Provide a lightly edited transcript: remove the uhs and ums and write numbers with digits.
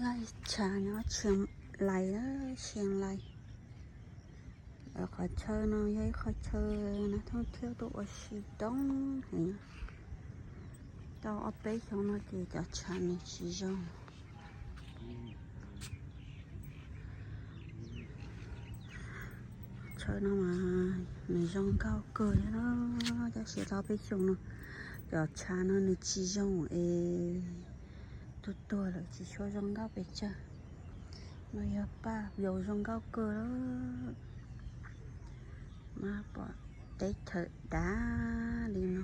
ไล่ชาเนาะเชียงรายเชียงรายแล้วขอเชิญเนาะย้ายขอเชิญนักท่องเที่ยวตัวชิดงเห็นเราเอาไปชมเนาะที่จะชาในชิจงเชิญเนาะมาในจงเก้าเกิดเนาะจะเสียเราไปชมเนาะจะชาเนาะในชิจงตัวเลยchỉ cho rong gaoไปจ้ะnó ya pa dầu rong gao cơ đó mà bỏ đấy thật đá đi nó